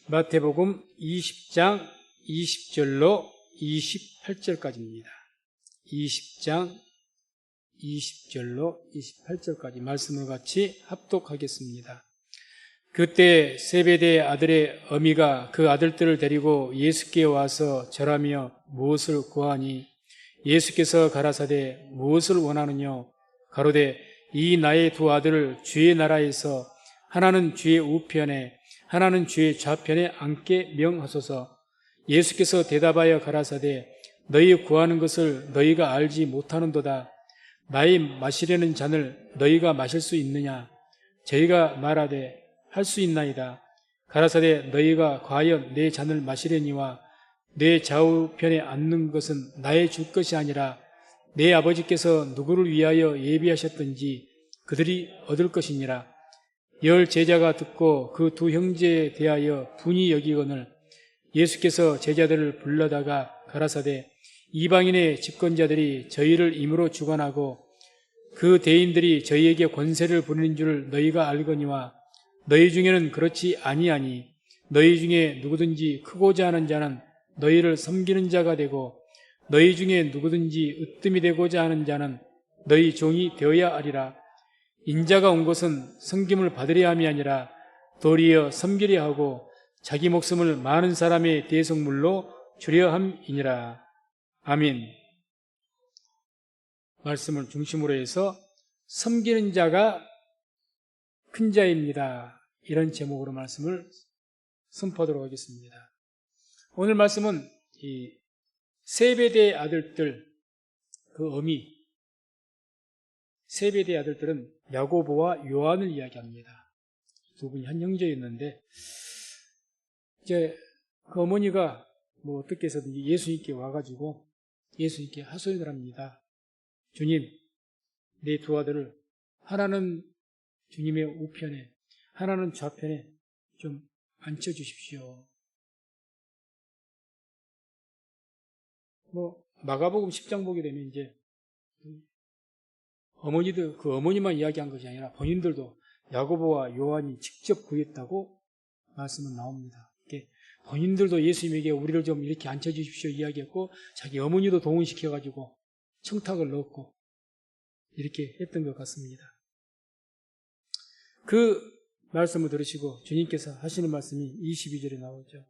마태복음 20장 20절로 28절까지입니다. 20장 20절로 28절까지 말씀을 같이 합독하겠습니다. 그때 세베대의 아들의 어미가 그 아들들을 데리고 예수께 와서 절하며 무엇을 구하니 예수께서 가라사대 무엇을 원하느냐 가로되 이 나의 두 아들을 주의 나라에서 하나는 주의 우편에 하나는 주의 좌편에 앉게 명하소서. 예수께서 대답하여 가라사대 너희 구하는 것을 너희가 알지 못하는도다. 나의 마시려는 잔을 너희가 마실 수 있느냐? 저희가 말하되 할 수 있나이다. 가라사대 너희가 과연 내 잔을 마시려니와 내 좌우편에 앉는 것은 나의 줄 것이 아니라 내 아버지께서 누구를 위하여 예비하셨든지 그들이 얻을 것이니라. 열 제자가 듣고 그 두 형제에 대하여 분이 여기거늘 예수께서 제자들을 불러다가 가라사대 이방인의 집권자들이 저희를 임으로 주관하고 그 대인들이 저희에게 권세를 부리는 줄 너희가 알거니와 너희 중에는 그렇지 아니하니 너희 중에 누구든지 크고자 하는 자는 너희를 섬기는 자가 되고 너희 중에 누구든지 으뜸이 되고자 하는 자는 너희 종이 되어야 하리라. 인자가 온 것은 섬김을 받으려 함이 아니라 도리어 섬기려 하고 자기 목숨을 많은 사람의 대속물로 주려 함이니라. 아멘. 말씀을 중심으로 해서 섬기는 자가 큰 자입니다. 이런 제목으로 말씀을 선포하도록 하겠습니다. 오늘 말씀은 이 세베대의 아들들, 그 어미, 세베대의 아들들은 야고보와 요한을 이야기합니다. 두 분이 한 형제였는데, 이제 그 어머니가 뭐 어떻게 해서든지 예수님께 와가지고 예수님께 하소연을 합니다. 주님, 내 두 아들을 하나는 주님의 우편에 하나는 좌편에 좀 앉혀주십시오. 뭐 마가복음 10장 보게 되면 이제 어머니들 그 어머니만 이야기한 것이 아니라 본인들도 야고보와 요한이 직접 구했다고 말씀은 나옵니다. 이렇게 본인들도 예수님에게 우리를 좀 이렇게 앉혀주십시오 이야기했고 자기 어머니도 동원시켜가지고 청탁을 넣었고 이렇게 했던 것 같습니다. 그 말씀을 들으시고 주님께서 하시는 말씀이 22절에 나오죠.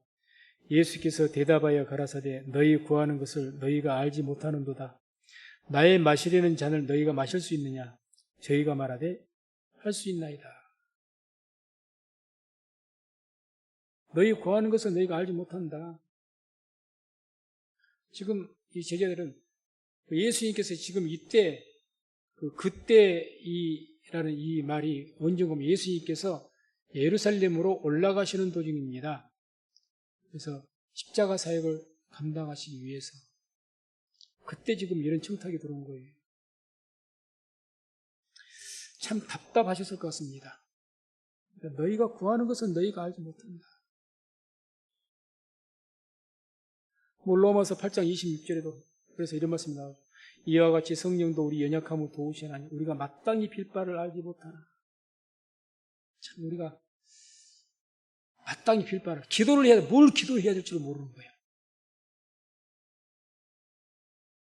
예수께서 대답하여 가라사대 너희 구하는 것을 너희가 알지 못하는도다. 나의 마시려는 잔을 너희가 마실 수 있느냐? 저희가 말하되 할 수 있나이다. 너희 구하는 것을 너희가 알지 못한다. 지금 이 제자들은 예수님께서 지금 이때 그때 라는 이 말이 언제 보면 예수님께서 예루살렘으로 올라가시는 도중입니다. 그래서 십자가 사역을 감당하시기 위해서 그때 지금 이런 청탁이 들어온 거예요. 참 답답하셨을 것 같습니다. 그러니까 너희가 구하는 것은 너희가 알지 못한다. 로마서 8장 26절에도 그래서 이런 말씀이 나오죠. 이와 같이 성령도 우리 연약함을 도우시나니 우리가 마땅히 빌 바를 알지 못하나. 참 우리가 마땅히 빌 바를 기도를 해야 돼. 뭘 기도를 해야 될지를 모르는 거예요.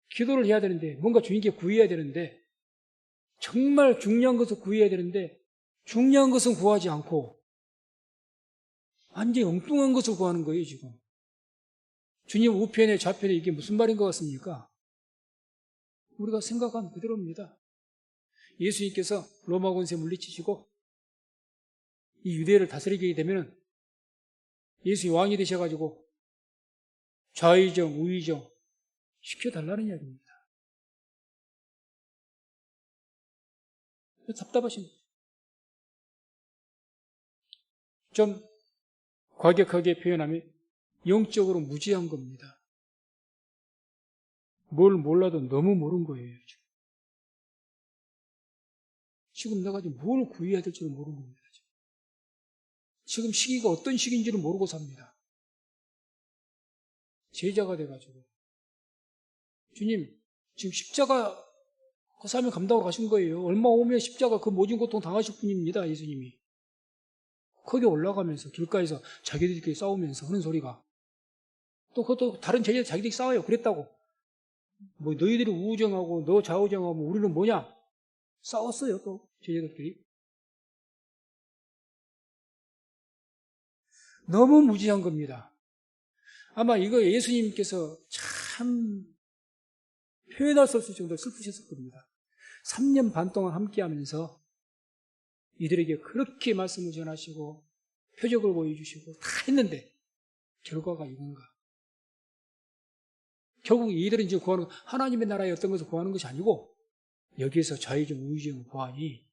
기도를 해야 되는데 뭔가 주님께 구해야 되는데 정말 중요한 것을 구해야 되는데 중요한 것은 구하지 않고 완전히 엉뚱한 것을 구하는 거예요 지금. 주님 우편에 좌편에 이게 무슨 말인 것 같습니까? 우리가 생각한 그대로입니다. 예수님께서 로마 군세 물리치시고 이 유대를 다스리게 되면 예수님이 왕이 되셔가지고 좌의정 우의정 시켜달라는 이야기입니다. 답답하신 거죠. 좀 과격하게 표현하면 영적으로 무지한 겁니다. 뭘 몰라도 너무 모르는 거예요. 지금 내가 뭘 구해야 될지를 모르는 겁니다. 지금 시기가 어떤 시기인지를 모르고 삽니다. 제자가 돼가지고 주님 지금 십자가 그 삶을 감당하러 가신 거예요. 얼마 오면 십자가 그 모진 고통 당하실 분입니다. 예수님이. 거기 올라가면서 길가에서 자기들끼리 싸우면서 하는 소리가, 또 그것도 다른 제자들 자기들이 싸워요. 그랬다고. 뭐 너희들이 우정하고 너 좌우정하고 우리는 뭐냐? 싸웠어요. 또 제자들끼리. 너무 무지한 겁니다. 아마 이거 예수님께서 참 표현할 수 없을 정도로 슬프셨을 겁니다. 3년 반 동안 함께하면서 이들에게 그렇게 말씀을 전하시고 표적을 보여주시고 다 했는데 결과가 이건가? 결국 이들은 지금 구하는 하나님의 나라의 어떤 것을 구하는 것이 아니고 여기에서 자의적 우의적 보아하니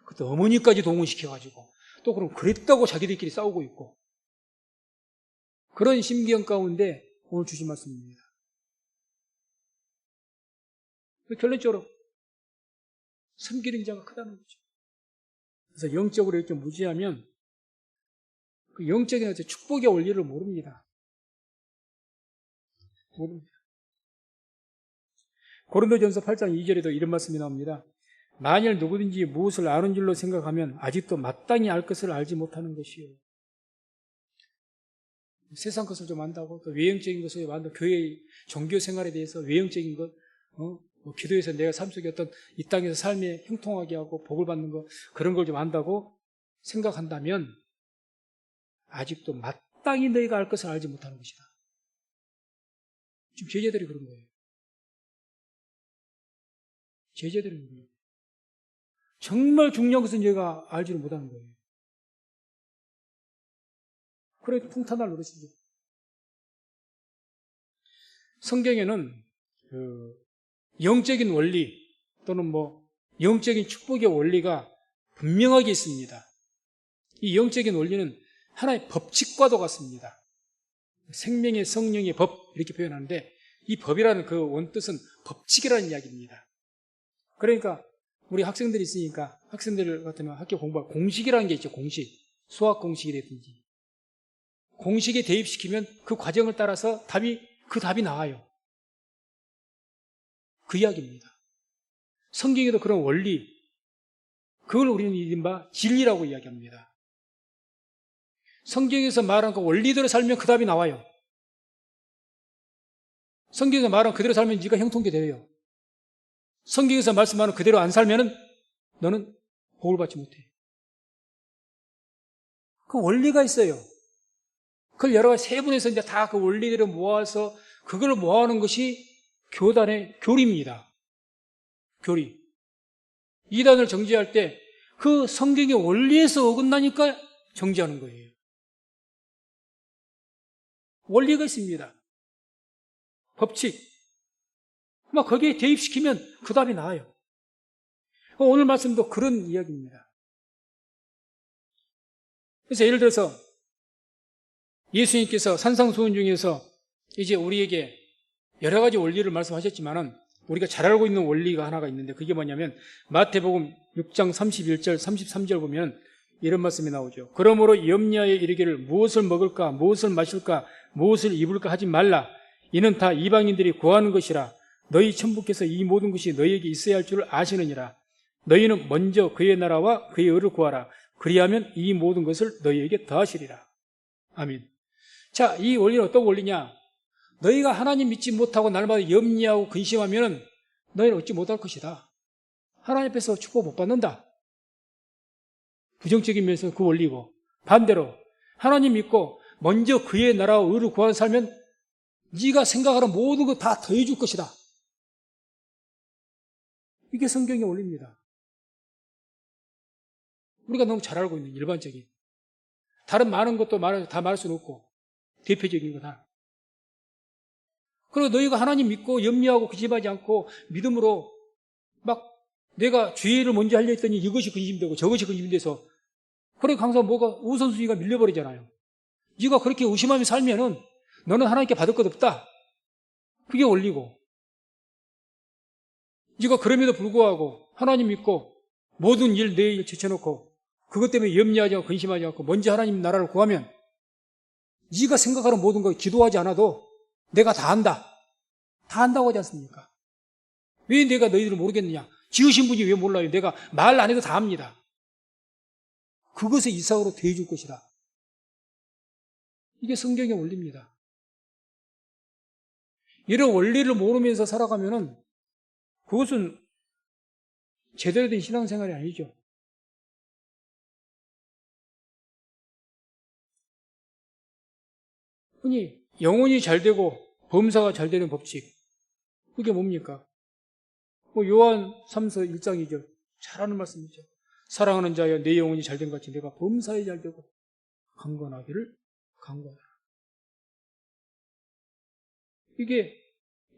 그것도 어머니까지 동원시켜가지고 또 그럼 그랬다고 자기들끼리 싸우고 있고 그런 심경 가운데 오늘 주신 말씀입니다. 결론적으로 섬기는 자가 크다는 거죠. 그래서 영적으로 이렇게 무지하면 그 영적인 축복의 원리를 모릅니다. 고린도전서 8장 2절에도 이런 말씀이 나옵니다. 만일 누구든지 무엇을 아는 줄로 생각하면 아직도 마땅히 알 것을 알지 못하는 것이요. 세상 것을 좀 안다고, 또 외형적인 것을 안다고, 교회 종교 생활에 대해서 외형적인 것, 뭐 기도에서 내가 삶 속에 어떤 이 땅에서 삶에 형통하게 하고 복을 받는 것, 그런 걸 좀 안다고 생각한다면 아직도 마땅히 너희가 알 것을 알지 못하는 것이다. 지금 제자들이 그런 거예요. 제자들이 그런 거예요. 정말 중요한 것은 얘가 알지를 못하는 거예요. 그래 풍탄할 노릇이죠. 성경에는 영적인 원리 또는 뭐 영적인 축복의 원리가 분명하게 있습니다. 이 영적인 원리는 하나의 법칙과도 같습니다. 생명의 성령의 법 이렇게 표현하는데 이 법이라는 그 원뜻은 법칙이라는 이야기입니다. 그러니까 우리 학생들이 있으니까 학생들 같으면 학교 공부할 공식이라는 게 있죠. 공식. 수학 공식이라든지. 공식에 대입시키면 그 과정을 따라서 그 답이 나와요. 그 이야기입니다. 성경에도 그런 원리, 그걸 우리는 이른바 진리라고 이야기합니다. 성경에서 말한 그 원리대로 살면 그 답이 나와요. 성경에서 말한 그대로 살면 네가 형통케 돼요. 성경에서 말씀하는 그대로 안 살면은 너는 복을 받지 못해. 그 원리가 있어요. 그걸 여러 가지 세분해서 이제 다 그 원리대로 모아서 그걸 모아놓은 것이 교단의 교리입니다. 교리. 이단을 정죄할 때 그 성경의 원리에서 어긋나니까 정죄하는 거예요. 원리가 있습니다. 법칙. 막 거기에 대입시키면 그 답이 나와요. 오늘 말씀도 그런 이야기입니다. 그래서 예를 들어서 예수님께서 산상수훈 중에서 이제 우리에게 여러 가지 원리를 말씀하셨지만은 우리가 잘 알고 있는 원리가 하나가 있는데 그게 뭐냐면 마태복음 6장 31절 33절 보면 이런 말씀이 나오죠. 그러므로 염려하여 이르기를 무엇을 먹을까 무엇을 마실까 무엇을 입을까 하지 말라. 이는 다 이방인들이 구하는 것이라. 너희 천부께서 이 모든 것이 너희에게 있어야 할 줄을 아시느니라. 너희는 먼저 그의 나라와 그의 의를 구하라. 그리하면 이 모든 것을 너희에게 더하시리라. 아멘. 자, 이 원리는 어떤 원리냐? 너희가 하나님 믿지 못하고 날마다 염려하고 근심하면 너희는 얻지 못할 것이다. 하나님 앞에서 축복 못 받는다. 부정적인 면에서 그 원리고, 반대로 하나님 믿고 먼저 그의 나라와 의를 구하는 살면 네가 생각하는 모든 것 다 더해줄 것이다. 이게 성경의 원리입니다. 우리가 너무 잘 알고 있는 일반적인 다른 많은 것도 다 말할 수는 없고 대표적인 거다. 그리고 너희가 하나님 믿고 염려하고 근심하지 않고 믿음으로 막 내가 죄를 먼저 하려 했더니 이것이 근심되고 저것이 근심돼서 그래 항상 뭐가 우선순위가 밀려버리잖아요. 네가 그렇게 의심하며 살면은 너는 하나님께 받을 것 없다. 그게 원리고 네가 그럼에도 불구하고 하나님 믿고 모든 일 내 일 제쳐놓고 그것 때문에 염려하지 않고 근심하지 않고 먼저 하나님 나라를 구하면 네가 생각하는 모든 거 기도하지 않아도 내가 다 안다. 다 안다고 하지 않습니까? 왜 내가 너희들을 모르겠느냐? 지으신 분이 왜 몰라요? 내가 말 안 해도 다 압니다. 그것의 이상으로 대해줄 것이다. 이게 성경의 원리입니다. 이런 원리를 모르면서 살아가면은 그것은 제대로 된 신앙생활이 아니죠. 흔히 영혼이 잘 되고 범사가 잘 되는 법칙, 그게 뭡니까? 요한 3서 1장 2절 잘 아는 말씀이죠. 사랑하는 자여 내 영혼이 잘 된 것 같이 내가 범사에 잘 되고 강건하기를 강구하라. 이게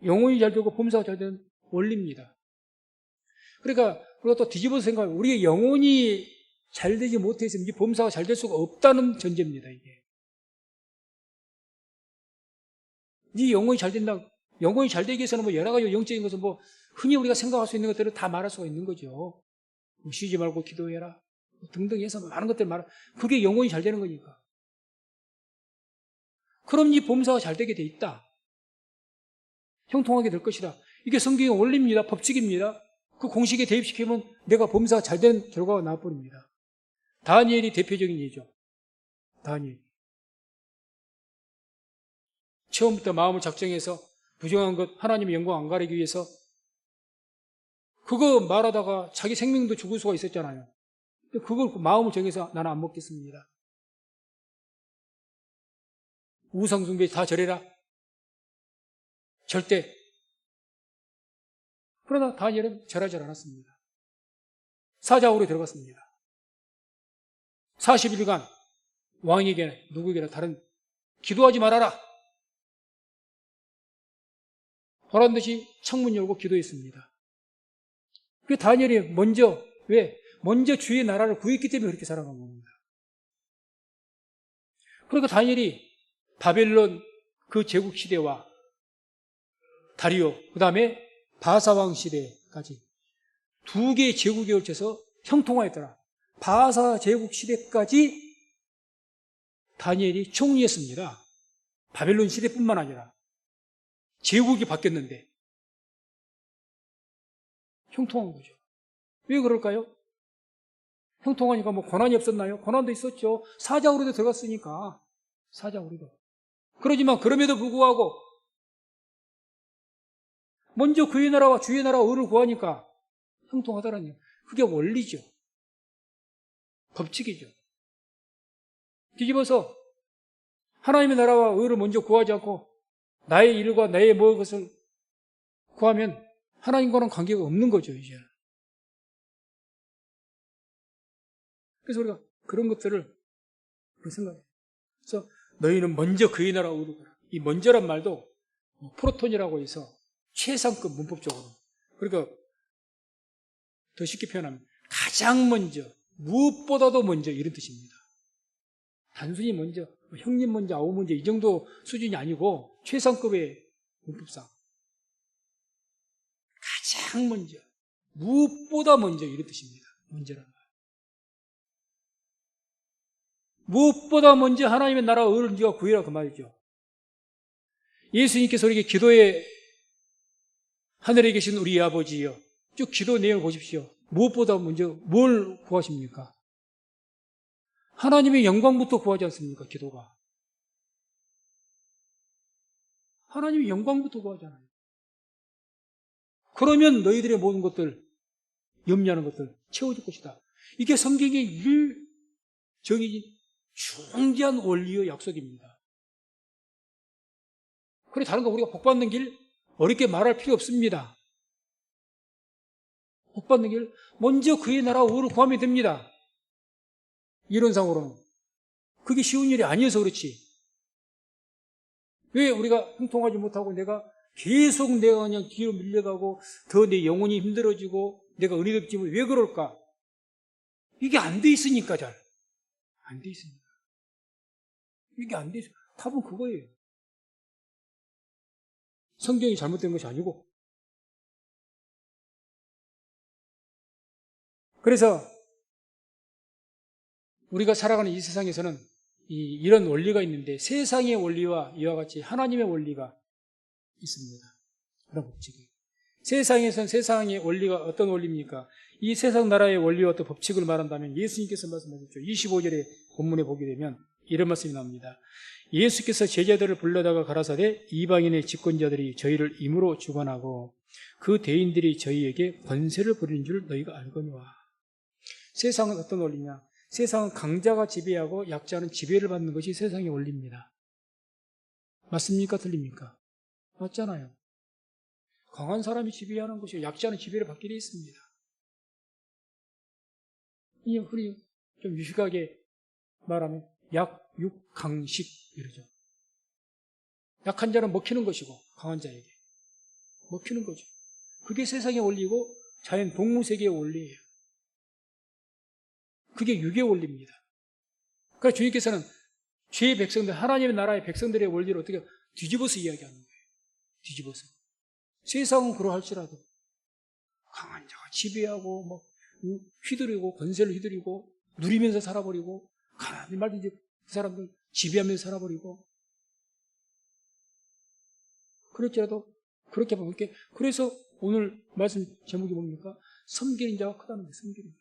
영혼이 잘 되고 범사가 잘 되는 원리입니다. 그러니까 우리가 또 뒤집어서 생각하면 우리의 영혼이 잘 되지 못해서 이 범사가 잘 될 수가 없다는 전제입니다. 이게 네 영혼이 잘 된다. 영혼이 잘 되기 위해서는 여러 가지 영적인 것은 흔히 우리가 생각할 수 있는 것들을 다 말할 수가 있는 거죠. 쉬지 말고 기도해라 등등 해서 많은 것들 말하. 그게 영혼이 잘 되는 거니까. 그럼 이 범사가 잘 되게 돼 있다. 형통하게 될 것이다. 이게 성경의 원리입니다. 법칙입니다. 그 공식에 대입시키면 내가 범사가 잘 되는 결과가 나와버립니다. 다니엘이 대표적인 예죠. 다니엘. 처음부터 마음을 작정해서 부정한 것, 하나님의 영광 안 가리기 위해서 그거 말하다가 자기 생명도 죽을 수가 있었잖아요. 그걸 마음을 정해서 나는 안 먹겠습니다. 우상숭배 다 절해라. 절대. 그러나 다니엘은 절하지 않았습니다. 사자굴에 들어갔습니다. 40일간 왕에게 누구에게나 다른 기도하지 말아라. 보란 듯이 창문 열고 기도했습니다. 그 다니엘이 먼저 주의 나라를 구했기 때문에 그렇게 살아간 겁니다. 그러니까 다니엘이 바벨론 그 제국 시대와 다리오, 그 다음에 바사왕 시대까지 두 개의 제국에 걸쳐서 형통하였더라. 바사 제국 시대까지 다니엘이 총리했습니다. 바벨론 시대뿐만 아니라 제국이 바뀌었는데 형통한 거죠. 왜 그럴까요? 형통하니까 고난이 없었나요? 고난도 있었죠. 사자굴에도 들어갔으니까. 사자굴에도. 그러지만 그럼에도 불구하고 먼저 그의 나라와 주의 나라와 의를 구하니까 형통하더라니요. 그게 원리죠. 법칙이죠. 뒤집어서 하나님의 나라와 의를 먼저 구하지 않고 나의 일과 나의 먹을 것을 구하면 하나님과는 관계가 없는 거죠, 이제. 그래서 우리가 그런 것들을 생각해요. 그래서 너희는 먼저 그의 나라와 의를 구하라. 이 먼저란 말도 프로톤이라고 해서 최상급 문법적으로. 그러니까 더 쉽게 표현하면 가장 먼저, 무엇보다도 먼저 이런 뜻입니다. 단순히 먼저, 형님 먼저, 아우 먼저 이 정도 수준이 아니고 최상급의 문법상 가장 먼저, 무엇보다 먼저 이런 뜻입니다. 먼저란 말. 무엇보다 먼저 하나님의 나라와 의를 네가 구해라 그 말이죠. 예수님께서 우리에게 기도에 하늘에 계신 우리 아버지여 쭉 기도 내용을 보십시오. 무엇보다 먼저 뭘 구하십니까? 하나님의 영광부터 구하지 않습니까? 기도가. 하나님의 영광부터 구하잖아요. 그러면 너희들의 모든 것들, 염려하는 것들 채워줄 것이다. 이게 성경의 일정해진 중대한 원리의 약속입니다. 그래 다른 거 우리가 복받는 길 어렵게 말할 필요 없습니다. 복받는 길 먼저 그의 나라와 의를 구하면 됩니다. 이론상으로는. 그게 쉬운 일이 아니어서 그렇지. 왜 우리가 형통하지 못하고 내가 계속 내가 그냥 뒤로 밀려가고 더 내 영혼이 힘들어지고 내가 은혜도 없지 왜 그럴까? 이게 안 돼 있으니까 잘. 안 돼 있으니까. 이게 안 돼 있으니까. 답은 그거예요. 성경이 잘못된 것이 아니고. 그래서 우리가 살아가는 이 세상에서는 이런 원리가 있는데 세상의 원리와 이와 같이 하나님의 원리가 있습니다. 그런 법칙이. 세상에서는 세상의 원리가 어떤 원리입니까? 이 세상 나라의 원리와 또 법칙을 말한다면 예수님께서 말씀하셨죠. 25절에 본문에 보게 되면 이런 말씀이 나옵니다. 예수께서 제자들을 불러다가 가라사대 이방인의 집권자들이 저희를 임으로 주관하고 그 대인들이 저희에게 권세를 부리는 줄 너희가 알거니와. 세상은 어떤 원리냐? 세상은 강자가 지배하고 약자는 지배를 받는 것이 세상의 원리입니다. 맞습니까? 틀립니까? 맞잖아요. 강한 사람이 지배하는 것이고 약자는 지배를 받게 되어 있습니다. 이 흔히 좀 유식하게 말하면 약육강식 이러죠. 약한 자는 먹히는 것이고 강한 자에게 먹히는 거죠. 그게 세상의 원리고 자연 동물세계의 원리예요. 그게 육의 원리입니다. 그러니까 주님께서는 죄의 백성들, 하나님의 나라의 백성들의 원리를 어떻게 뒤집어서 이야기하는 거예요. 뒤집어서. 세상은 그러할지라도 강한 자가 지배하고 뭐 휘두르고 권세를 휘두르고 누리면서 살아버리고 가난히 말든지 그 사람들 지배하면서 살아버리고 그렇지라도 그렇게 보면 그래서 오늘 말씀 제목이 뭡니까? 섬기는 자가 크다는 거예요. 섬기는 자.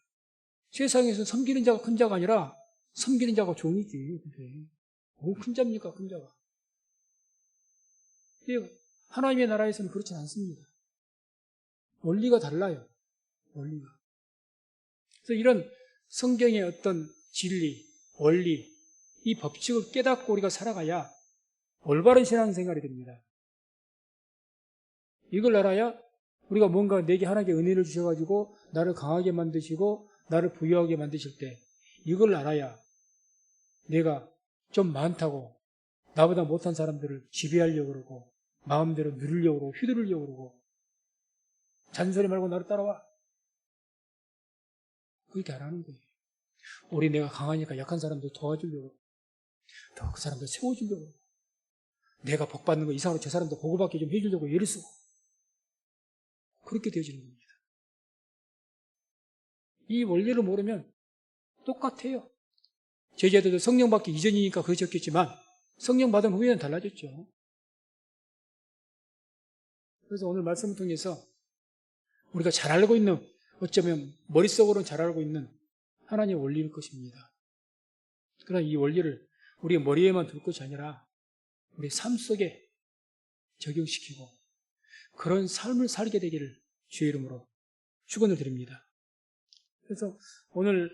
세상에서 섬기는 자가 큰 자가 아니라 섬기는 자가 종이지. 뭐 큰 자입니까? 큰 자가. 하나님의 나라에서는 그렇지 않습니다. 원리가 달라요. 원리가. 그래서 이런 성경의 어떤 진리, 원리, 이 법칙을 깨닫고 우리가 살아가야 올바른 신앙생활이 됩니다. 이걸 알아야 우리가 뭔가 내게 하나님께 은혜를 주셔가지고 나를 강하게 만드시고 나를 부유하게 만드실 때 이걸 알아야 내가 좀 많다고 나보다 못한 사람들을 지배하려고 그러고 마음대로 누리려고 그러고 휘두르려고 그러고 잔소리 말고 나를 따라와. 그렇게 안 하는 거예요. 우리 내가 강하니까 약한 사람들 도와주려고 더 그 사람들 세워주려고 내가 복 받는 거 이상으로 저 사람도 보고받게 좀 해주려고 애를 쓰고 그렇게 되어지는 겁니다. 이 원리를 모르면 똑같아요. 제자들도 성령 받기 이전이니까 그러셨겠지만 성령 받은 후에는 달라졌죠. 그래서 오늘 말씀을 통해서 우리가 잘 알고 있는 어쩌면 머릿속으로는 잘 알고 있는 하나님의 원리일 것입니다. 그러나 이 원리를 우리 머리에만 둘 것이 아니라 우리 삶 속에 적용시키고 그런 삶을 살게 되기를 주의 이름으로 축원을 드립니다. 그래서 오늘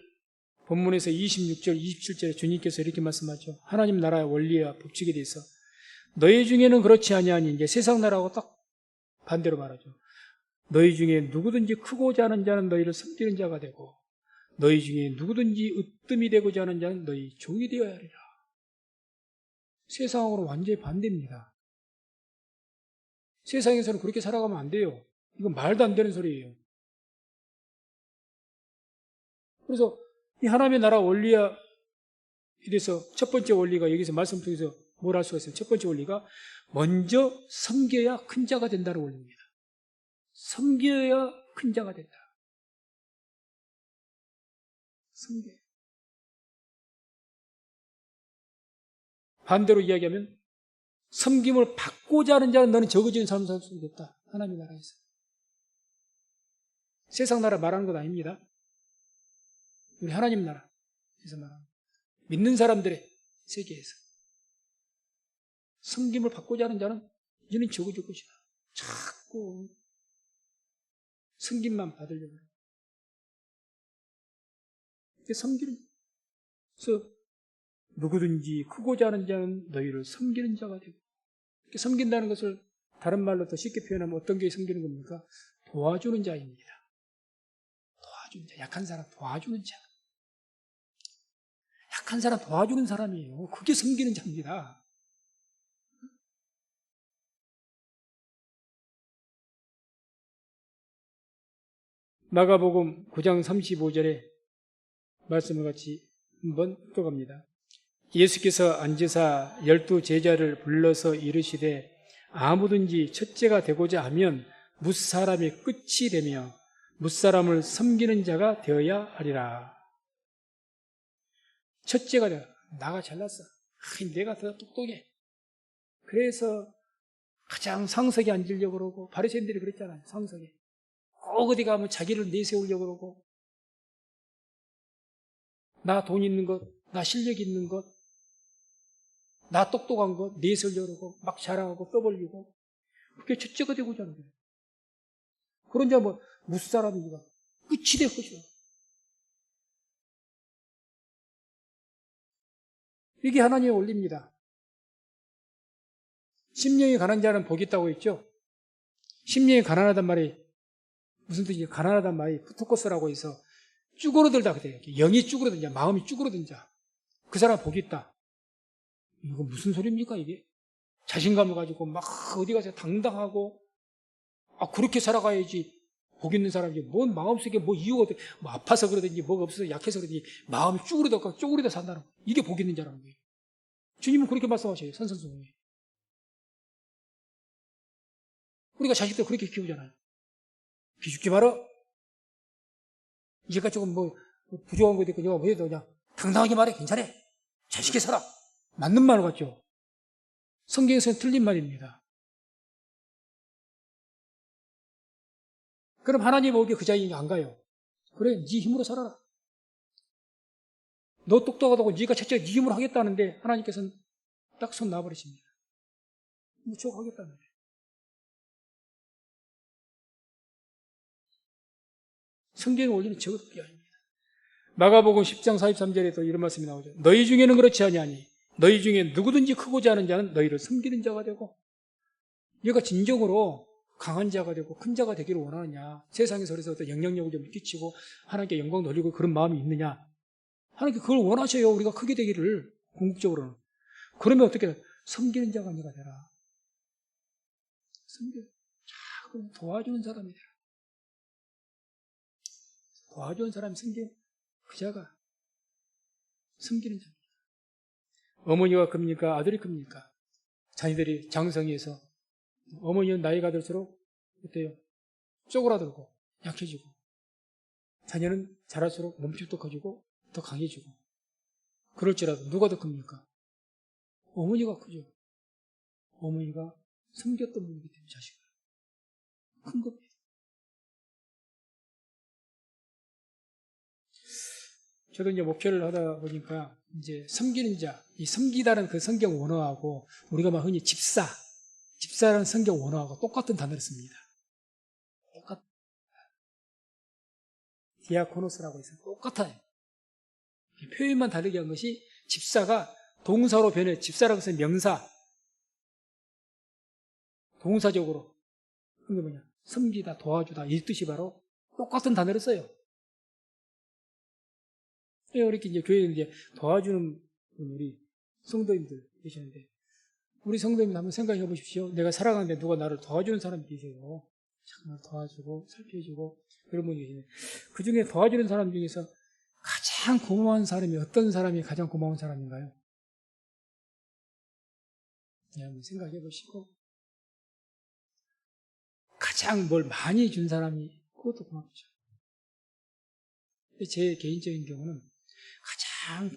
본문에서 26절, 27절에 주님께서 이렇게 말씀하죠. 하나님 나라의 원리와 법칙에 대해서 너희 중에는 그렇지 아니하니 이제 세상 나라하고 딱 반대로 말하죠. 너희 중에 누구든지 크고자 하는 자는 너희를 섬기는 자가 되고 너희 중에 누구든지 으뜸이 되고자 하는 자는 너희 종이 되어야 하리라. 세상하고는 완전히 반대입니다. 세상에서는 그렇게 살아가면 안 돼요. 이건 말도 안 되는 소리예요. 그래서 이 하나님의 나라 원리에 대해서 첫 번째 원리가 여기서 말씀 통해서 뭘 할 수가 있어요? 첫 번째 원리가 먼저 섬겨야 큰 자가 된다는 원리입니다. 섬겨야 큰 자가 된다. 섬겨. 반대로 이야기하면 섬김을 받고자 하는 자는 너는 적어지는 삶을 살 수 있겠다. 하나님의 나라에서. 세상 나라 말하는 것 아닙니다. 우리 하나님 나라에서 말하는 믿는 사람들의 세계에서 섬김을 받고자 하는 자는 이제는 적어질 것이다. 자꾸 섬김만 받으려고 해요. 섬기는 그래서 누구든지 크고자 하는 자는 너희를 섬기는 자가 되고 섬긴다는 것을 다른 말로 더 쉽게 표현하면 어떤 게 섬기는 겁니까? 도와주는 자입니다. 도와주는 자, 약한 사람 도와주는 자. 약한 사람 도와주는 사람이에요. 그게 섬기는 자입니다. 마가복음 9장 35절에 말씀을 같이 한번 읽어갑니다. 예수께서 앉으사 12 제자를 불러서 이르시되 아무든지 첫째가 되고자 하면 뭇사람의 끝이 되며 뭇사람을 섬기는 자가 되어야 하리라. 첫째가 되어 나가 잘났어. 내가 더 똑똑해. 그래서 가장 상석에 앉으려고 그러고 바리새인들이 그랬잖아요. 상석에. 꼭 어디 가면 자기를 내세우려고 그러고, 나 돈 있는 것, 나 실력 있는 것, 나 똑똑한 것 내세우려고 그러고 막 자랑하고 떠벌리고, 그게 첫째가 되고자 하는 거예요. 그런 자 뭐 무슨 사람인가 끝이 될 것이다. 이게 하나님의 원리입니다. 심령이 가난한 자는 복이 있다고 했죠. 심령이 가난하단 말이 무슨 뜻이냐? 가난하단 말이 푸토코스라고 해서 쭈그러들다 그래요. 영이 쭈그러든 자, 마음이 쭈그러든 자, 그 사람 복이 있다. 이거 무슨 소리입니까 이게? 자신감을 가지고 막 어디 가서 당당하고, 그렇게 살아가야지 복 있는 사람이지. 뭔 마음속에 뭐 이유가 어떻게, 뭐 아파서 그러든지 뭐가 없어서 약해서 그러든지 마음이 쭈그러져 산다는 거. 이게 복 있는 자라는 거예요. 주님은 그렇게 말씀하셔요. 선선수범에. 우리가 자식들 그렇게 키우잖아요. 기죽지 마라. 이제까지 조금 뭐 부족한 것도 있고 뭐 해도 그냥 당당하게 말해. 괜찮아. 자식이 살아. 맞는 말 같죠. 성경에서는 틀린 말입니다. 그럼 하나님 오기에 그 자리에 안 가요. 그래, 네 힘으로 살아라. 너 똑똑하다고 네가 첫째 네 힘으로 하겠다는데 하나님께서는 딱 손 놔버리십니다. 뭐 저거 하겠다는 거예요. 성경의 원리는 저것도 아닙니다. 마가복음 10장 43절에도 이런 말씀이 나오죠. 너희 중에는 그렇지 아니하니 너희 중에 누구든지 크고자 하는 자는 너희를 섬기는 자가 되고, 얘가 진정으로 강한 자가 되고 큰 자가 되기를 원하느냐, 세상에서 그래서 어떤 영향력을 좀 끼치고 하나님께 영광 돌리고 그런 마음이 있느냐, 하나님께 그걸 원하셔요. 우리가 크게 되기를. 궁극적으로는. 그러면 어떻게 섬기는 자가 네가 되라. 섬겨. 그럼 도와주는 사람이 되라. 도와주는 사람이 섬겨. 그 자가 섬기는 자입니다. 어머니가 큽니까? 아들이 큽니까? 자녀들이 장성해서 어머니는 나이가 들수록 어때요? 쪼그라들고 약해지고, 자녀는 자랄수록 몸집도 커지고 더 강해지고, 그럴지라도 누가 더 큽니까? 어머니가 크죠. 어머니가 섬겼던 분이기 때문에 자식을 큰 겁니다. 저도 이제 목회를 하다 보니까 이제 섬기는 자, 이 섬기다는 그 성경 원어하고 우리가 막 흔히 집사라는 성경 원어하고 똑같은 단어를 씁니다. 디아코노스라고 해서 똑같아요. 표현만 다르게 한 것이, 집사가 동사로 변해, 집사라고 해서 명사, 동사적으로. 그게 뭐냐? 섬기다, 도와주다, 이 뜻이 바로 똑같은 단어를 써요. 이렇게 이제 교회에 이제 도와주는 우리 성도님들 계시는데, 우리 성도님 한번 생각해 보십시오. 내가 살아가는데 누가 나를 도와주는 사람이 계세요. 정말 도와주고 살펴주고 그런 분이 계시네. 그 중에 도와주는 사람 중에서 가장 고마운 사람이 어떤 사람이 가장 고마운 사람인가요? 네, 한번 생각해 보시고, 가장 뭘 많이 준 사람이 그것도 고맙죠. 제 개인적인 경우는 가장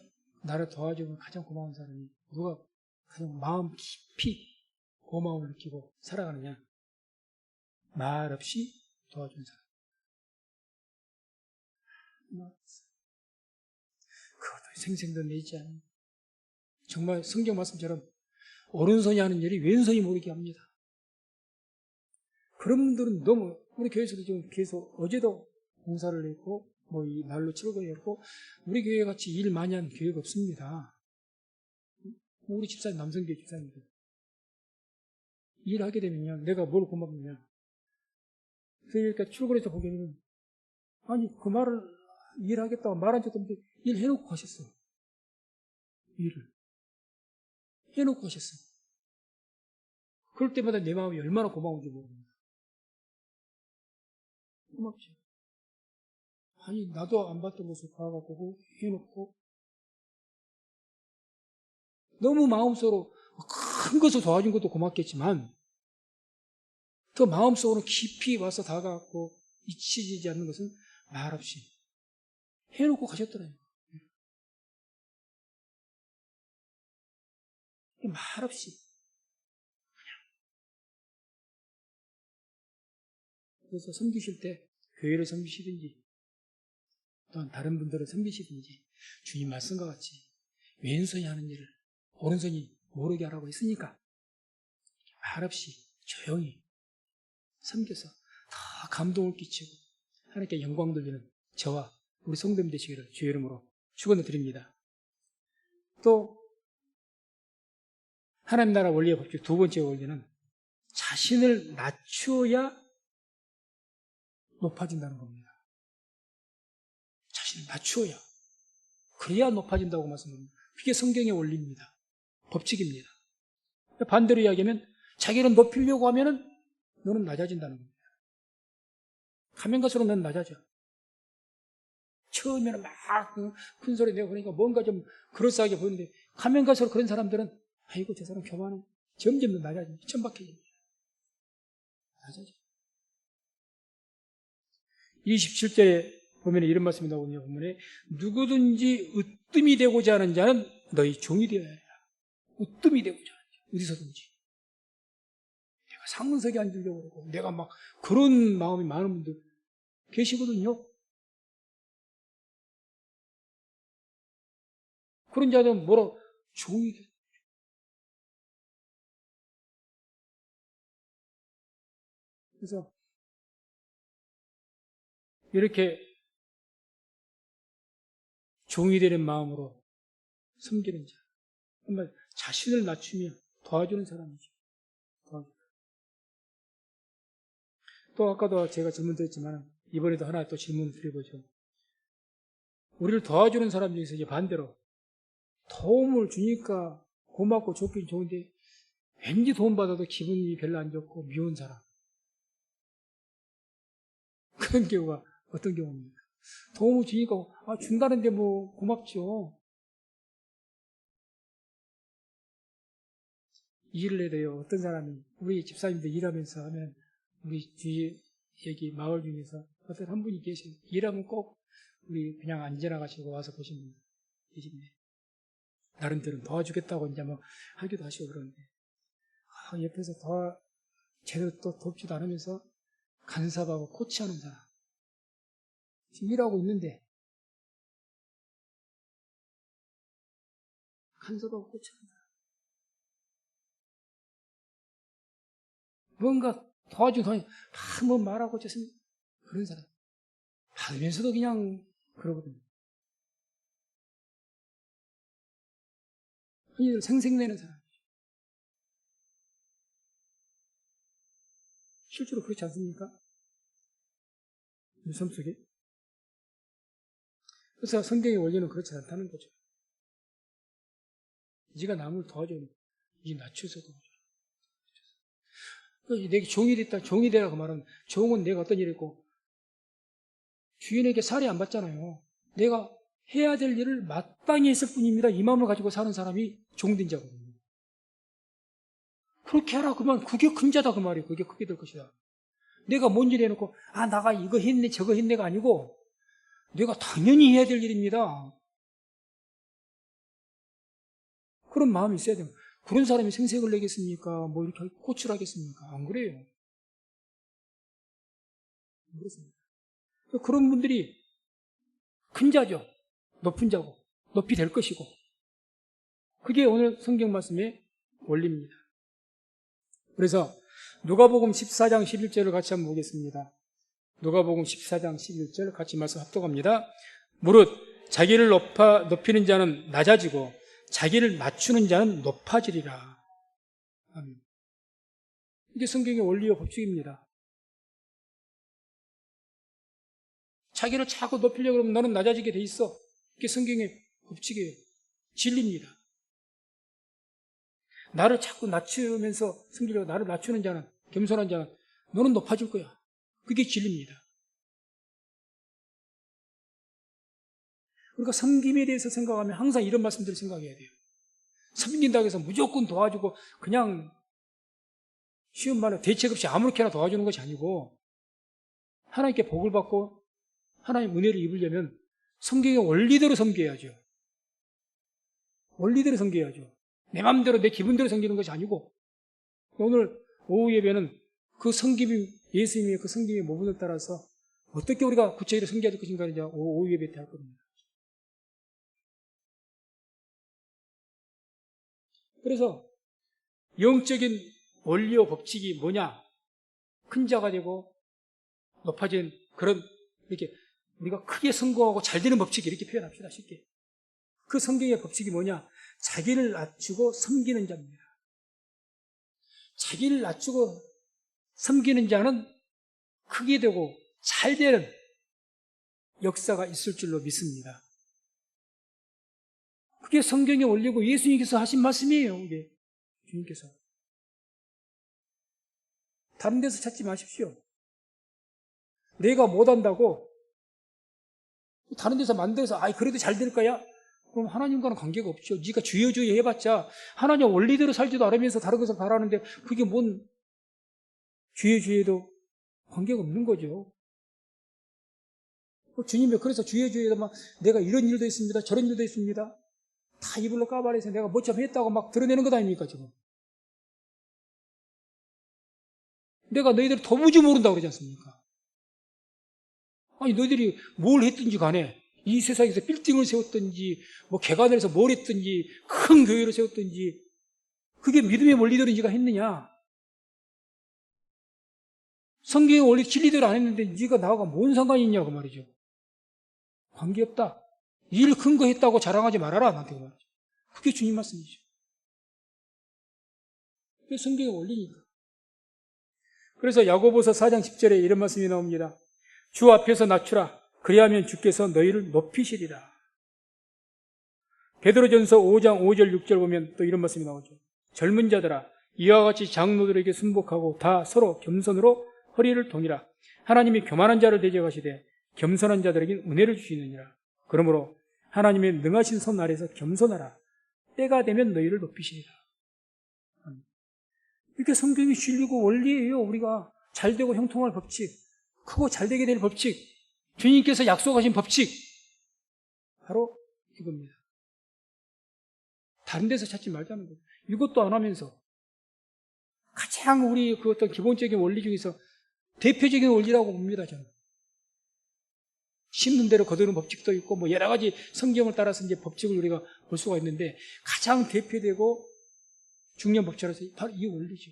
나를 도와주면 가장 고마운 사람이 누가 가장 마음 깊이 고마움을 느끼고 살아가느냐, 말 없이 도와준 사람. 그것도 생생도 내지 않는, 정말 성경 말씀처럼 오른손이 하는 일이 왼손이 모르게 합니다. 그런 분들은 너무, 우리 교회에서도 지금 계속 어제도 공사를 했고 뭐 이 날로 즐거워했고, 우리 교회 같이 일 많이 하는 교회가 없습니다. 우리 집사님, 남성교회 집사님들 일하게 되면요, 내가 뭘 고맙느냐, 그러니까 출근해서 보기에는, 아니 그 말을 일하겠다고 말한 적도 없는데 일 해놓고 가셨어. 일을 해놓고 가셨어. 그럴 때마다 내 마음이 얼마나 고마운지 모릅니다. 고맙죠. 아니 나도 안 봤던 것을 봐갖고 해놓고, 너무 마음속으로 큰 것을 도와준 것도 고맙겠지만 더 마음속으로 깊이 와서 다가갔고 잊혀지지 않는 것은 말없이 해놓고 가셨더라고요. 말없이. 그래서 섬기실 때 교회를 섬기시든지 또한 다른 분들을 섬기시든지 주님 말씀과 같이 왼손이 하는 일을 오른손이 모르게 하라고 했으니까 말없이 조용히 섬겨서 더 감동을 끼치고 하나님께 영광 돌리는 저와 우리 성도님 되시기를 주의 이름으로 축원을 드립니다. 또 하나님 나라 원리의 법칙 두 번째 원리는 자신을 낮추어야 높아진다는 겁니다. 자신을 낮추어야 그래야 높아진다고 말씀합니다. 그게 성경의 원리입니다. 법칙입니다. 반대로 이야기하면 자기를 높이려고 하면은 너는 낮아진다는 겁니다. 가면 갈수록 너는 낮아져. 처음에는 막 큰 소리 내고 그러니까 뭔가 좀 그럴싸하게 보이는데 가면 갈수록 그런 사람들은 아이고 저 사람 교만은 점점 더 낮아져. 천박해집니다. 낮아져. 27절에 보면 이런 말씀이 나오거든요. 본문에 누구든지 으뜸이 되고자 하는 자는 너희 종이 되어야 해라. 으뜸이 되고자 하는 자. 어디서든지. 내가 상문석에 앉으려고 그러고 내가 막 그런 마음이 많은 분들 계시거든요. 그런 자들은 뭐라 종이 돼. 그래서 이렇게 종이 되는 마음으로 섬기는 자. 정말 자신을 낮추며 도와주는 사람이죠. 또 아까도 제가 질문 드렸지만 이번에도 하나 또 질문 드려보죠. 우리를 도와주는 사람 중에서 이제 반대로 도움을 주니까 고맙고 좋긴 좋은데 왠지 도움받아도 기분이 별로 안 좋고 미운 사람. 그런 경우가 어떤 경우입니까? 도움을 주니까 준다는데 뭐 고맙죠. 일을 해야 돼요. 어떤 사람이 우리 집사님들 일하면서 하면 우리 주위 여기 마을 중에서 어떤 한 분이 계세요. 일하면 꼭 우리 그냥 안 지나가시고 와서 보시는 분 계신데 나름대로 도와주겠다고 이제 뭐 하기도 하시고 그러는데 옆에서 제대로 또 돕지도 않으면서 간섭하고 코치하는 사람 지금 일하고 있는데 간섭하고 코치하는 사람 뭔가 도와주더니 뭐 말하고 어쩌습니까? 그런 사람 받으면서도 그냥 그러거든요. 흔히들 생색내는 사람 실제로 그렇지 않습니까? 우리 삶 속에 그래서 성경의 원리는 그렇지 않다는 거죠. 네가 남을 도와줘야 돼. 네 낮춰서 도와줘. 내게 종이 됐다. 종이 되라 그 말은 종은 내가 어떤 일을 했고 주인에게 살해 안 받잖아요. 내가 해야 될 일을 마땅히 했을 뿐입니다. 이 마음을 가지고 사는 사람이 종된 자거든요. 그렇게 하라 그만 그게 큰 자다 그 말이에요. 그게 크게 될 것이다. 내가 뭔 일 해놓고 나가 이거 했네 저거 했네가 아니고 내가 당연히 해야 될 일입니다. 그런 마음이 있어야 돼요. 그런 사람이 생색을 내겠습니까? 뭐 이렇게 호출하겠습니까? 안 그래요. 안 그렇습니다. 그런 분들이 큰 자죠. 높은 자고 높이 될 것이고 그게 오늘 성경 말씀의 원리입니다. 그래서 누가복음 14장 11절을 같이 한번 보겠습니다. 누가복음 14장 11절 같이 말씀 합독합니다. 무릇 자기를 높이는 자는 낮아지고 자기를 낮추는 자는 높아지리라. 아멘. 이게 성경의 원리와 법칙입니다. 자기를 자꾸 높이려고 하면 너는 낮아지게 돼 있어. 이게 성경의 법칙이에요. 진리입니다. 나를 자꾸 낮추면서 성경으로 나를 낮추는 자는 겸손한 자는 너는 높아질 거야. 그게 진리입니다. 그러니까 섬김에 대해서 생각하면 항상 이런 말씀들을 생각해야 돼요. 섬긴다고 해서 무조건 도와주고 그냥 쉬운 말로 대책 없이 아무렇게나 도와주는 것이 아니고 하나님께 복을 받고 하나님의 은혜를 입으려면 성경의 원리대로 섬겨야죠. 원리대로 섬겨야죠. 내 마음대로 내 기분대로 섬기는 것이 아니고 오늘 오후 예배는 그 섬김이 예수님의 그 섬김의 모습을 따라서 어떻게 우리가 구체적으로 섬겨야 될 것인가 이제 오후 예배 때 할 겁니다. 그래서 영적인 원리와 법칙이 뭐냐? 큰 자가 되고 높아진 그런 이렇게 우리가 크게 성공하고 잘 되는 법칙 이렇게 표현합시다. 쉽게. 그 성경의 법칙이 뭐냐? 자기를 낮추고 섬기는 자입니다. 자기를 낮추고 섬기는 자는 크게 되고 잘 되는 역사가 있을 줄로 믿습니다. 그게 성경에 올리고 예수님께서 하신 말씀이에요. 이게 주님께서. 다른 데서 찾지 마십시오. 내가 못한다고 다른 데서 만들어서 그래도 잘 될 거야? 그럼 하나님과는 관계가 없죠. 네가 주여 해봤자 하나님 원리대로 살지도 않으면서 다른 것을 바라는데 그게 뭔 주여도 관계가 없는 거죠. 주님이 그래서 주여에도 막 내가 이런 일도 있습니다. 저런 일도 있습니다. 다 이불로 까발려서 내가 뭐 좀 했다고 막 드러내는 것 아닙니까 지금. 내가 너희들 도무지 모른다고 그러지 않습니까? 아니 너희들이 뭘 했든지 간에 이 세상에서 빌딩을 세웠든지 뭐 개관을 해서 뭘 했든지 큰 교회를 세웠든지 그게 믿음의 원리대로 했느냐? 성경의 원리 진리대로 안 했는데 네가 나하고 뭔 상관이 있냐고 말이죠. 관계없다. 일 근거했다고 자랑하지 말아라 나한테 말이죠. 그게 주님 말씀이죠. 그게 성경의 원리니까. 그래서 야고보서 4장 10절에 이런 말씀이 나옵니다. 주 앞에서 낮추라. 그리하면 주께서 너희를 높이시리라. 베드로전서 5장 5절 6절 보면 또 이런 말씀이 나오죠. 젊은 자들아 이와 같이 장로들에게 순복하고 다 서로 겸손으로 허리를 동이라. 하나님이 교만한 자를 대적하시되 겸손한 자들에게 은혜를 주시느니라. 그러므로 하나님의 능하신 손 아래서 겸손하라. 때가 되면 너희를 높이시리라. 이렇게 성경이 진리고 원리예요. 우리가 잘되고 형통할 법칙, 크고 잘되게 될 법칙, 주님께서 약속하신 법칙 바로 이겁니다. 다른 데서 찾지 말자는 거예요. 이것도 안 하면서 가장 우리 그 어떤 기본적인 원리 중에서 대표적인 원리라고 봅니다. 저는 심는 대로 거두는 법칙도 있고 뭐 여러 가지 성경을 따라서 이제 법칙을 우리가 볼 수가 있는데 가장 대표되고 중요한 법칙이라서 바로 이 원리죠.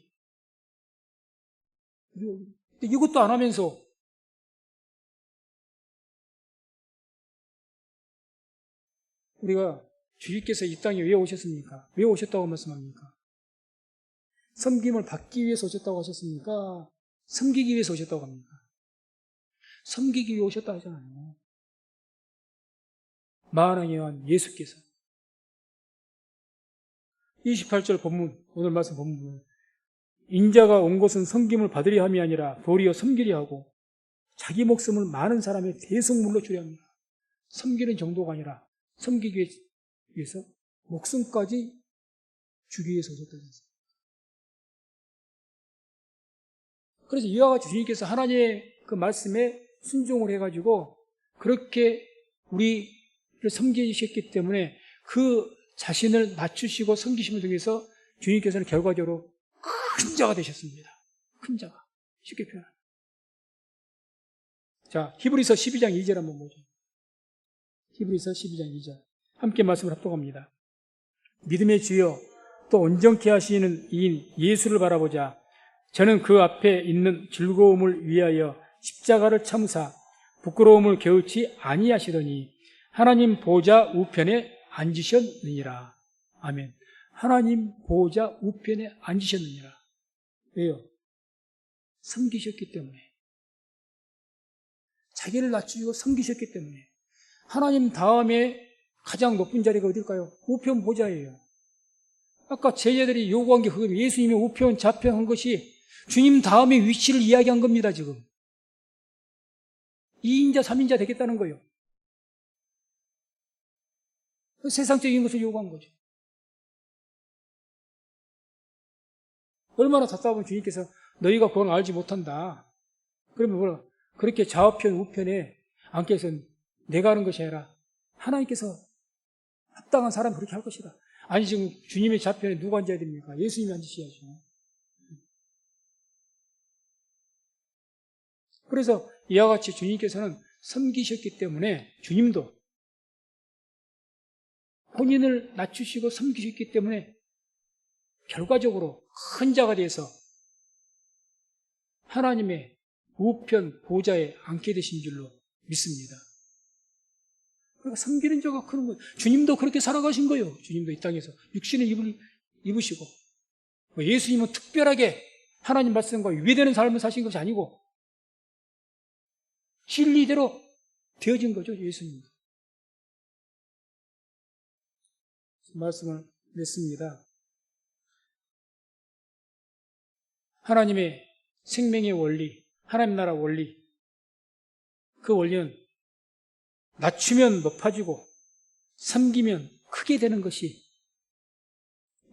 근데 이것도 안 하면서 우리가 주님께서 이 땅에 왜 오셨습니까? 왜 오셨다고 말씀합니까? 섬김을 받기 위해서 오셨다고 하셨습니까? 섬기기 위해서 오셨다고 합니까? 섬기기 위해 오셨다 하잖아요. 만왕의 왕 예수께서 28절 본문, 오늘 말씀 본문 인자가 온 것은 섬김을 받으려 함이 아니라 도리어 섬기려 하고 자기 목숨을 많은 사람의 대성물로 주려 합니다. 섬기는 정도가 아니라 섬기기 위해서 목숨까지 주기 위해서 오셨다는 것입니다. 그래서 이와 같이 주님께서 하나님의 그 말씀에 순종을 해가지고 그렇게 우리를 섬기셨기 때문에 그 자신을 낮추시고 섬기심을 통해서 주님께서는 결과적으로 큰 자가 되셨습니다. 큰 자가. 쉽게 표현합니다. 자, 히브리서 12장 2절 한번 보죠. 히브리서 12장 2절. 함께 말씀을 합독합니다. 믿음의 주여 또 온전케 하시는 이인 예수를 바라보자. 저는 그 앞에 있는 즐거움을 위하여 십자가를 참으사 부끄러움을 개의치 아니하시더니 하나님 보좌 우편에 앉으셨느니라. 아멘. 하나님 보좌 우편에 앉으셨느니라. 왜요? 섬기셨기 때문에. 자기를 낮추시고 섬기셨기 때문에. 하나님 다음에 가장 높은 자리가 어딜까요? 우편 보좌예요. 아까 제자들이 요구한 게 그거예요. 예수님의 우편 좌편한 것이 주님 다음의 위치를 이야기한 겁니다. 지금 2인자 3인자 되겠다는 거예요. 세상적인 것을 요구한 거죠. 얼마나 답답하면 주님께서 너희가 그건 알지 못한다. 그러면 뭐라? 그렇게 좌우편 우편에 앉게 해서 내가 하는 것이 아니라 하나님께서 합당한 사람은 그렇게 할 것이다. 아니 지금 주님의 좌편에 누가 앉아야 됩니까? 예수님이 앉으셔야죠. 그래서 이와 같이 주님께서는 섬기셨기 때문에 주님도 본인을 낮추시고 섬기셨기 때문에 결과적으로 큰 자가 돼서 하나님의 우편 보좌에 앉게 되신 줄로 믿습니다. 그러니까 섬기는 자가 크는 거예요. 주님도 그렇게 살아가신 거예요. 주님도 이 땅에서 육신의 입을 입으시고 예수님은 특별하게 하나님 말씀과 위배되는 삶을 사신 것이 아니고 진리대로 되어진 거죠. 예수님도. 말씀을 냈습니다. 하나님의 생명의 원리, 하나님 나라 원리, 그 원리는 낮추면 높아지고 섬기면 크게 되는 것이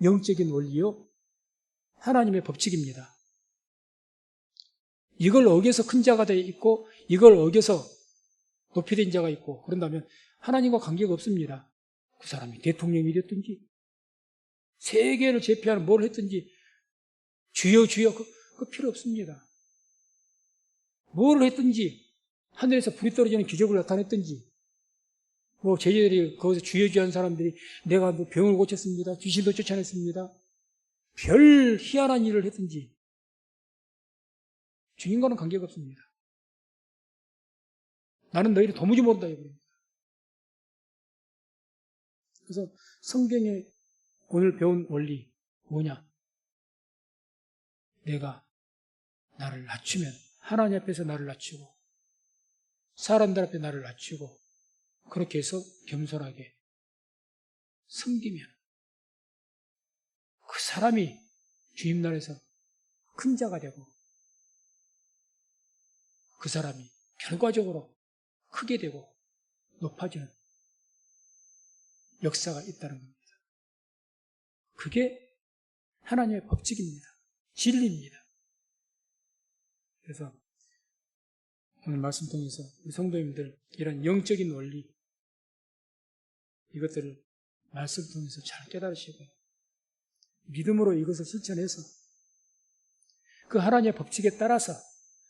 영적인 원리요 하나님의 법칙입니다. 이걸 어겨서 큰 자가 되어 있고 이걸 어겨서 높이 된 자가 있고 그런다면 하나님과 관계가 없습니다. 그 사람이 대통령이 됐든지 세계를 제패하는 뭘 했든지 주여 주여 그 필요 없습니다. 뭘 했든지 하늘에서 불이 떨어지는 기적을 나타냈든지 뭐 제자들이 거기서 주여 주여 한 사람들이 내가 뭐 병을 고쳤습니다. 귀신도 쫓아냈습니다. 별 희한한 일을 했든지 주님과는 관계가 없습니다. 나는 너희를 도무지 모른다 이거예요. 그래서 성경에 오늘 배운 원리 뭐냐? 내가 나를 낮추면 하나님 앞에서 나를 낮추고 사람들 앞에 나를 낮추고 그렇게 해서 겸손하게 섬기면 그 사람이 주님 나라에서 큰 자가 되고 그 사람이 결과적으로 크게 되고 높아지는 역사가 있다는 겁니다. 그게 하나님의 법칙입니다. 진리입니다. 그래서 오늘 말씀 통해서 우리 성도님들 이런 영적인 원리 이것들을 말씀 통해서 잘 깨달으시고 믿음으로 이것을 실천해서 그 하나님의 법칙에 따라서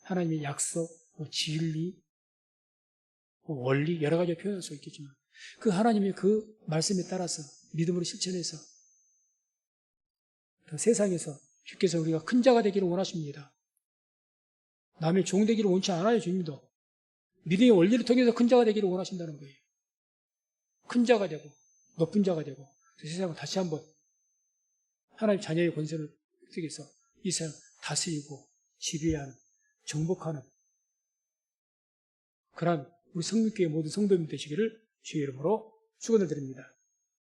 하나님의 약속, 진리, 원리 여러 가지 표현할 수 있겠지만 그 하나님의 그 말씀에 따라서 믿음으로 실천해서 그 세상에서 주께서 우리가 큰 자가 되기를 원하십니다. 남의 종 되기를 원치 않아요. 주님도. 믿음의 원리를 통해서 큰 자가 되기를 원하신다는 거예요. 큰 자가 되고 높은 자가 되고 그 세상을 다시 한번 하나님 자녀의 권세를 획득해서 이 세상 다스리고 지배하는 정복하는 그런 우리 성육교의 모든 성도님 되시기를 주의 이름으로 축원을 드립니다.